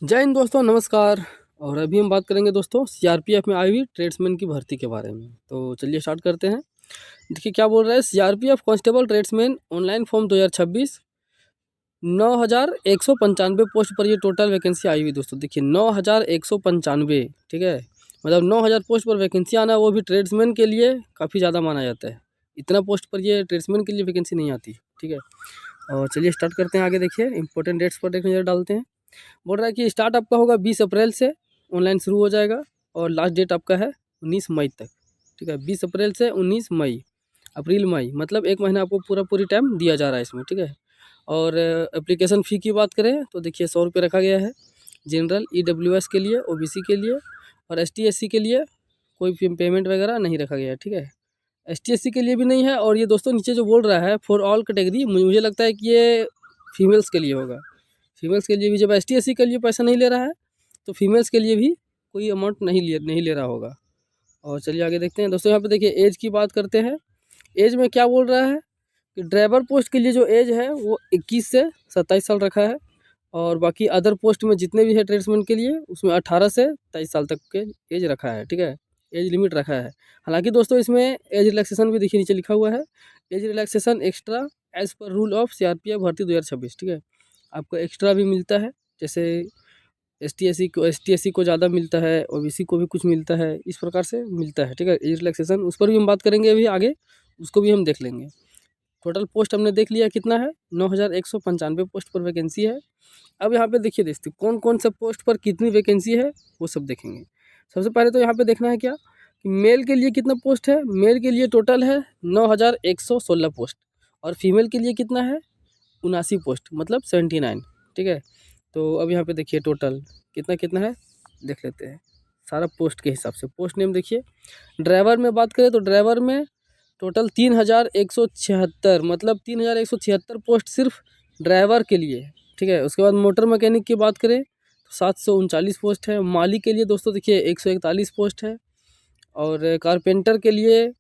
जय हिंद दोस्तों, नमस्कार। और अभी हम बात करेंगे दोस्तों सीआरपीएफ में आई हुई ट्रेड्समैन की भर्ती के बारे में। तो चलिए स्टार्ट करते हैं। देखिए क्या बोल रहा है, CRPF constable tradesman online form 2026 9,195 post पर ये टोटल वैकेंसी आई हुई दोस्तों। देखिए 9,195, ठीक है, मतलब 9,000 पोस्ट पर वैकेंसी आना, वो भी ट्रेड्समैन के लिए काफ़ी ज़्यादा माना जाता है। इतना पोस्ट पर ये ट्रेड्समैन के लिए वैकेंसी नहीं आती, ठीक है। और चलिए स्टार्ट करते हैं। आगे देखिए इंपॉर्टेंट डेट्स पर एक नज़र डालते हैं। बोल रहा है कि स्टार्ट आपका होगा 20 अप्रैल से, ऑनलाइन शुरू हो जाएगा और लास्ट डेट आपका है 19 मई तक, ठीक है। 20 अप्रैल से 19 मई, अप्रैल मई, मतलब एक महीना आपको पूरी टाइम दिया जा रहा है इसमें, ठीक है। और एप्लीकेशन फ़ी की बात करें तो देखिए 100 रुपये रखा गया है जनरल, ईडब्ल्यूएस के लिए, ओबीसी के लिए, और एसटी एससी के लिए कोई पेमेंट वगैरह नहीं रखा गया है, ठीक है। एसटी एससी के लिए भी नहीं है। और ये दोस्तों नीचे जो बोल रहा है फॉर ऑल कैटेगरी, मुझे लगता है कि ये फीमेल्स के लिए होगा। फीमेल्स के लिए भी, जब एसटी एससी के लिए पैसा नहीं ले रहा है तो फीमेल्स के लिए भी कोई अमाउंट नहीं ले रहा होगा। और चलिए आगे देखते हैं दोस्तों। यहाँ पे देखिए एज की बात करते हैं। एज में क्या बोल रहा है कि ड्राइवर पोस्ट के लिए जो एज है वो 21 से 27 साल रखा है। और बाकी अदर पोस्ट में जितने भी है ट्रेड्समैन के लिए, उसमें 18 से 23 साल तक के एज रखा है, ठीक है। एज लिमिट रखा है। हालांकि दोस्तों इसमें एज रिलैक्सेशन भी देखिए नीचे लिखा हुआ है, एज रिलैक्सेशन एक्स्ट्रा एज पर रूल ऑफ सीआरपीएफ भर्ती 2026, ठीक है। आपको एक्स्ट्रा भी मिलता है, जैसे एसटी एससी को ज़्यादा मिलता है, ओबीसी को भी कुछ मिलता है, इस प्रकार से मिलता है, ठीक है। एज रिलैक्सेशन उस पर भी हम बात करेंगे अभी आगे, उसको भी हम देख लेंगे। टोटल पोस्ट हमने देख लिया कितना है, 9,195 पोस्ट पर वैकेंसी है। अब यहाँ पे देखिए दोस्तों कौन कौन सा पोस्ट पर कितनी वैकेंसी है वो सब देखेंगे। सबसे पहले तो यहाँ पे देखना है क्या कि मेल के लिए कितना पोस्ट है। मेल के लिए टोटल है 9,116 पोस्ट, और फीमेल के लिए कितना है 79 पोस्ट, मतलब 79, ठीक है। तो अब यहाँ पे देखिए टोटल कितना कितना है, देख लेते हैं सारा पोस्ट के हिसाब से। पोस्ट नेम देखिए, ड्राइवर में बात करें तो ड्राइवर में टोटल 3,176, मतलब 3,176 पोस्ट सिर्फ ड्राइवर के लिए है, ठीक है। उसके बाद मोटर मैकेनिक की बात करें तो 739 पोस्ट है। माली के लिए दोस्तों देखिए 141 पोस्ट है। और कारपेंटर के लिए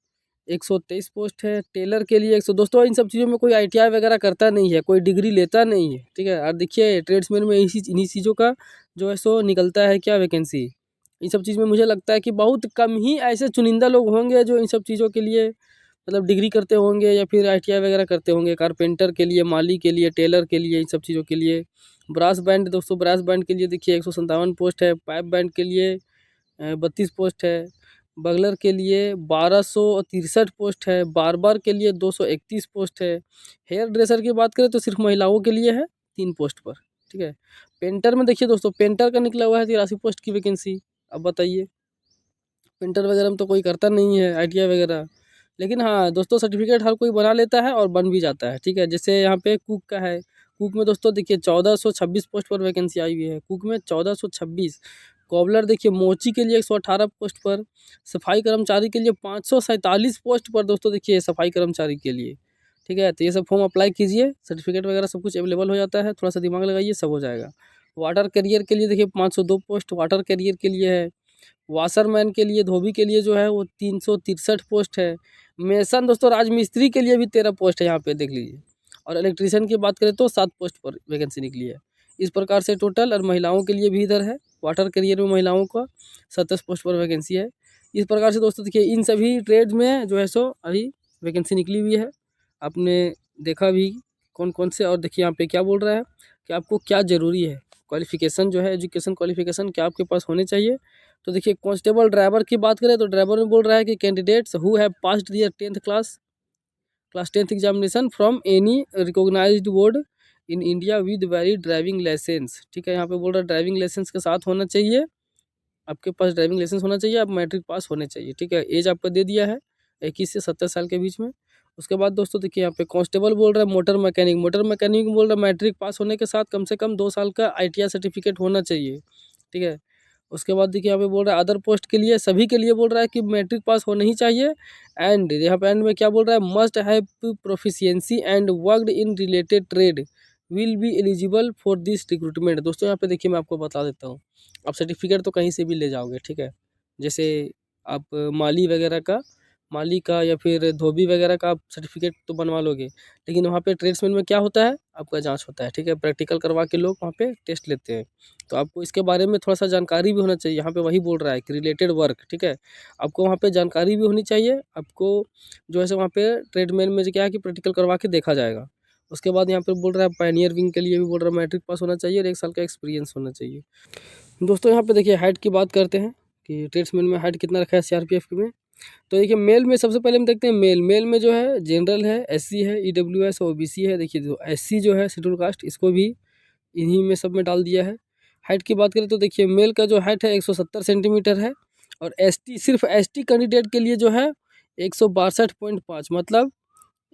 123 पोस्ट है। टेलर के लिए 100। दोस्तों इन सब चीज़ों में कोई आईटीआई वगैरह करता नहीं है, कोई डिग्री लेता नहीं है, ठीक है। और देखिए ट्रेड्समैन में इन्हीं चीज़ों का जो है सो निकलता है क्या, वैकेंसी। इन सब चीज़ में मुझे लगता है कि बहुत कम ही ऐसे चुनिंदा लोग होंगे जो इन सब चीज़ों के लिए मतलब डिग्री करते होंगे या फिर आईटीआई वगैरह करते होंगे। कारपेंटर के लिए, माली के लिए, टेलर के लिए, इन सब चीज़ों के लिए। ब्रास बैंड दोस्तों, ब्रास बैंड के लिए देखिए 157 पोस्ट है। पाइप बैंड के लिए 32 पोस्ट है। बगलर के लिए 1263 पोस्ट है। बार्बर के लिए 231 पोस्ट है। हेयर ड्रेसर की बात करें तो सिर्फ महिलाओं के लिए है 3 पोस्ट पर, ठीक है। पेंटर में देखिए दोस्तों, पेंटर का निकला हुआ है 83 पोस्ट की वैकेंसी। अब बताइए, पेंटर वगैरह में तो कोई करता नहीं है आईटीआई वगैरह, लेकिन हाँ दोस्तों सर्टिफिकेट हर कोई बना लेता है और बन भी जाता है, ठीक है। जैसे यहाँ पे कुक का है। कुक में दोस्तों देखिए 1426 पोस्ट पर वैकेंसी आई हुई है, कुक में 1426। कॉबलर देखिए मोची के लिए 118 पोस्ट पर। सफाई कर्मचारी के लिए 547 पोस्ट पर दोस्तों, देखिए सफाई कर्मचारी के लिए, ठीक है। तो ये सब फॉर्म अप्लाई कीजिए, सर्टिफिकेट वगैरह सब कुछ अवेलेबल हो जाता है, थोड़ा सा दिमाग लगाइए सब हो जाएगा। वाटर कैरियर के लिए देखिए 502 पोस्ट वाटर कैरियर के लिए है। वाशरमैन के लिए, धोबी के लिए जो है वो 363 पोस्ट है। मेसन दोस्तों राजमिस्त्री के लिए भी 13 पोस्ट है, यहाँ पे देख लीजिए। और इलेक्ट्रीशियन की बात करें तो 7 पोस्ट पर वैकेंसी निकली है। इस प्रकार से टोटल, और महिलाओं के लिए भी इधर है, वाटर करियर में महिलाओं का 27 पोस्ट पर वैकेंसी है। इस प्रकार से दोस्तों देखिए इन सभी ट्रेड में जो है सो अभी वैकेंसी निकली हुई है। आपने देखा भी कौन कौन से। और देखिए यहाँ पे क्या बोल रहा है कि आपको क्या ज़रूरी है, क्वालिफिकेशन जो है, एजुकेशन क्वालिफिकेशन क्या आपके पास होने चाहिए। तो देखिए कांस्टेबल ड्राइवर की बात करें तो ड्राइवर में बोल रहा है कि candidates who have passed their 10th class 10th examination from any recognised board in India with valid driving licence, ठीक है। यहाँ पे बोल रहा है ड्राइविंग लाइसेंस के साथ होना चाहिए, आपके पास ड्राइविंग लाइसेंस होना चाहिए, आप मैट्रिक पास होने चाहिए, ठीक है। एज आपका दे दिया है 21 से 70 साल के बीच में। उसके बाद दोस्तों देखिए यहाँ पे कांस्टेबल बोल रहा है मोटर मैकेनिक। मोटर मैकेनिक बोल रहा है मैट्रिक पास होने के साथ कम से कम 2 साल का आईटीआई सर्टिफिकेट होना चाहिए, ठीक है। उसके बाद देखिए यहाँ पे बोल रहा है अदर पोस्ट के लिए, सभी के लिए बोल रहा है कि मैट्रिक पास होना ही चाहिए। एंड यहाँ पे एंड में क्या बोल रहा है, must have proficiency and worked in related trade will be eligible for this recruitment. दोस्तों यहाँ पे देखिए मैं आपको बता देता हूँ, आप सर्टिफिकेट तो कहीं से भी ले जाओगे, ठीक है। जैसे आप माली वगैरह का माली का या फिर धोबी वगैरह का आप सर्टिफिकेट तो बनवा लोगे, लेकिन वहाँ पे ट्रेड्समैन में क्या होता है, आपका जांच होता है, ठीक है। प्रैक्टिकल करवा के लोग वहाँ पे टेस्ट लेते हैं। तो आपको इसके बारे में थोड़ा सा जानकारी भी होना चाहिए। यहाँ पे वही बोल रहा है कि रिलेटेड वर्क, ठीक है। आपको वहाँ पे जानकारी भी होनी चाहिए। आपको जो है सो वहाँ पे ट्रेडमैन में जो क्या है कि प्रैक्टिकल करवा के देखा जाएगा। उसके बाद यहाँ पे बोल रहा है पायनियर विंग के लिए भी बोल रहा है मैट्रिक पास होना चाहिए और 1 साल का एक्सपीरियंस होना चाहिए। दोस्तों यहाँ पे देखिए हाइट की बात करते हैं कि ट्रेड्समैन में हाइट कितना रखा है सीआरपीएफ में। तो देखिए मेल में सबसे पहले हम देखते हैं मेल में जो है जनरल है, एससी है, ईडब्ल्यूएस, ओबीसी है। देखिए जो एससी जो है शेड्यूल कास्ट, इसको भी इन्हीं में सब में डाल दिया है। हाइट की बात करें तो देखिए मेल का जो हाइट है 170 सेंटीमीटर है, और एसटी सिर्फ एसटी कैंडिडेट के लिए जो है 162.5 मतलब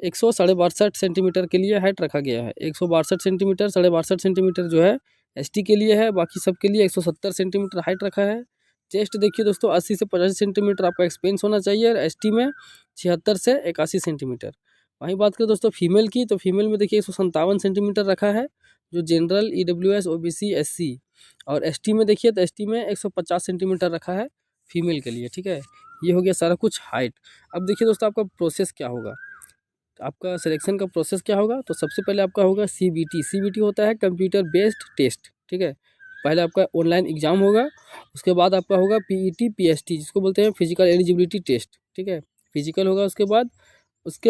162.5 सेंटीमीटर के लिए हाइट रखा गया है। 162 सेंटीमीटर, 62.5 सेंटीमीटर जो है एसटी के लिए है, बाकी सब के लिए 170 सेंटीमीटर हाइट रखा है। चेस्ट देखिए दोस्तों 80 से 85 सेंटीमीटर आपका एक्सपेंस होना चाहिए, और एसटी में 76 से 81 सेंटीमीटर। वहीं बात करें दोस्तों फीमेल की, तो फीमेल में देखिए 157 सेंटीमीटर रखा है, जो जनरल, ईडब्ल्यूएस, ओबीसी, एससी। और एसटी में देखिए तो एसटी में 150 सेंटीमीटर रखा है फीमेल के लिए, ठीक है। ये हो गया सारा कुछ हाइट। अब देखिए दोस्तों आपका प्रोसेस क्या होगा, आपका सिलेक्शन का प्रोसेस क्या होगा। तो सबसे पहले आपका होगा सीबीटी होता है कंप्यूटर बेस्ड टेस्ट, ठीक है। पहले आपका ऑनलाइन एग्जाम होगा, उसके बाद आपका होगा पीईटी पीएसटी जिसको बोलते हैं फिजिकल एलिजिबिलिटी टेस्ट, ठीक है। फिजिकल होगा, उसके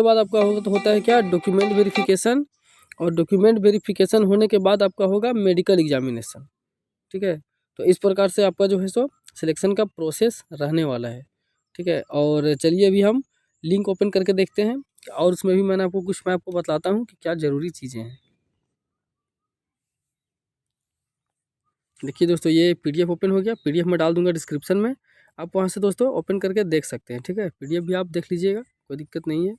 बाद आपका होगा तो होता है क्या, डॉक्यूमेंट वेरिफिकेशन। और डॉक्यूमेंट वेरिफिकेशन होने के बाद आपका होगा मेडिकल एग्जामिनेशन, ठीक है। तो इस प्रकार से आपका जो है सो सिलेक्शन का प्रोसेस रहने वाला है, ठीक है। और चलिए अभी हम लिंक ओपन करके देखते हैं, और उसमें भी मैं आपको बतलाता हूँ कि क्या ज़रूरी चीज़ें हैं। देखिए दोस्तों ये पीडीएफ ओपन हो गया, पीडीएफ में डाल दूंगा डिस्क्रिप्शन में, आप वहाँ से दोस्तों ओपन करके देख सकते हैं, ठीक है। पीडीएफ भी आप देख लीजिएगा, कोई दिक्कत नहीं है,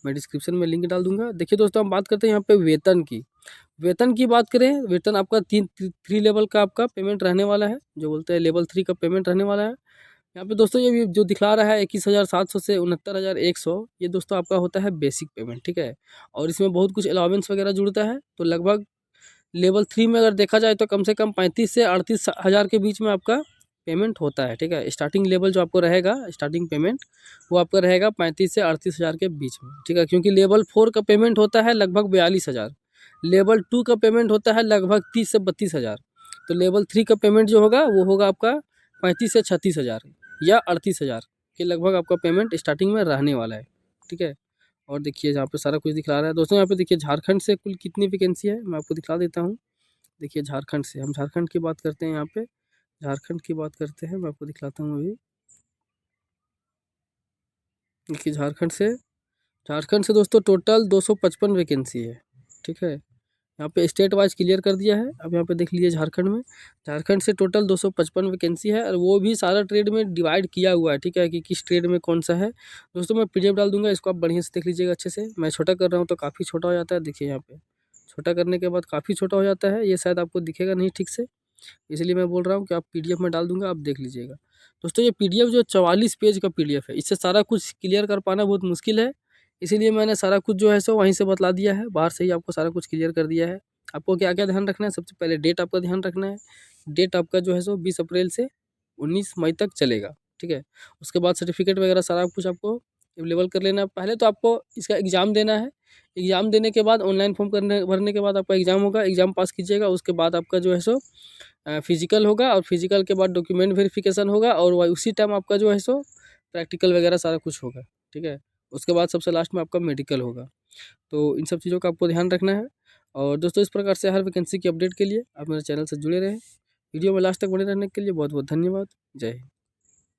मैं डिस्क्रिप्शन में लिंक डाल दूंगा। देखिए दोस्तों हम बात करते हैं यहाँ पे वेतन की बात करें, वेतन आपका थ्री लेवल का आपका पेमेंट रहने वाला है, जो बोलते हैं लेवल 3 का पेमेंट रहने वाला है। यहाँ पे दोस्तों ये भी जो दिखला रहा है 21,700 से 69,100, ये दोस्तों आपका होता है बेसिक पेमेंट, ठीक है। और इसमें बहुत कुछ अलाउंस वगैरह जुड़ता है, तो लगभग लेवल 3 में अगर देखा जाए तो कम से कम 35 से 38 हज़ार के बीच में आपका पेमेंट होता है, ठीक है। स्टार्टिंग लेवल जो आपको रहेगा, स्टार्टिंग पेमेंट वो आपका रहेगा 35 से 38 हज़ार के बीच में, ठीक है। क्योंकि लेवल 4 का पेमेंट होता है लगभग 42,000, लेवल 2 का पेमेंट होता है लगभग 30 से 32,000। तो लेवल 3 का पेमेंट जो होगा वो होगा आपका 35 से 36,000 या 38,000 के लगभग आपका पेमेंट स्टार्टिंग में रहने वाला है, ठीक है। और देखिए यहाँ पे सारा कुछ दिखा रहा है दोस्तों। यहाँ पे देखिए झारखंड से कुल कितनी वैकेंसी है मैं आपको दिखा देता हूँ। देखिए झारखंड से, हम झारखंड की बात करते हैं, यहाँ पे झारखंड की बात करते हैं, मैं आपको दिखलाता हूँ अभी। देखिए झारखंड से दोस्तों टोटल 255 वैकेंसी है, ठीक है। यहाँ पे स्टेट वाइज क्लियर कर दिया है। अब यहाँ पे देख लीजिए झारखंड से टोटल 255 वैकेंसी है, और वो भी सारा ट्रेड में डिवाइड किया हुआ है, ठीक है, कि किस ट्रेड में कौन सा है। दोस्तों मैं पीडीएफ डाल दूंगा, इसको आप बढ़िया से देख लीजिएगा अच्छे से। मैं छोटा कर रहा हूँ तो काफ़ी छोटा हो जाता है, देखिए यहाँ पे छोटा करने के बाद काफ़ी छोटा हो जाता है, ये शायद आपको दिखेगा नहीं ठीक से, इसलिए मैं बोल रहा हूँ कि आप पीडीएफ में डाल दूंगा, आप देख लीजिएगा। दोस्तों ये पीडीएफ जो 44 पेज का पीडीएफ है, इससे सारा कुछ क्लियर कर पाना बहुत मुश्किल है, इसीलिए मैंने सारा कुछ जो है सो वहीं से बतला दिया है, बाहर से ही आपको सारा कुछ क्लियर कर दिया है। आपको क्या क्या ध्यान रखना है, सबसे पहले डेट आपका ध्यान रखना है। डेट आपका जो है सो 20 अप्रैल से 19 मई तक चलेगा, ठीक है। उसके बाद सर्टिफिकेट वगैरह सारा कुछ आपको अवेलेबल कर लेना है। पहले तो आपको इसका एग्ज़ाम देना है, एग्ज़ाम देने के बाद ऑनलाइन फॉर्म भरने के बाद आपका एग्ज़ाम होगा, एग्ज़ाम पास कीजिएगा, उसके बाद आपका जो है सो फिजिकल होगा, और फिजिकल के बाद डॉक्यूमेंट वेरिफिकेशन होगा, और उसी टाइम आपका जो है सो प्रैक्टिकल वगैरह सारा कुछ होगा, ठीक है। उसके बाद सबसे लास्ट में आपका मेडिकल होगा। तो इन सब चीज़ों का आपको ध्यान रखना है। और दोस्तों इस प्रकार से हर वैकेंसी की अपडेट के लिए आप मेरे चैनल से जुड़े रहें। वीडियो में लास्ट तक बने रहने के लिए बहुत बहुत धन्यवाद। जय हिंद।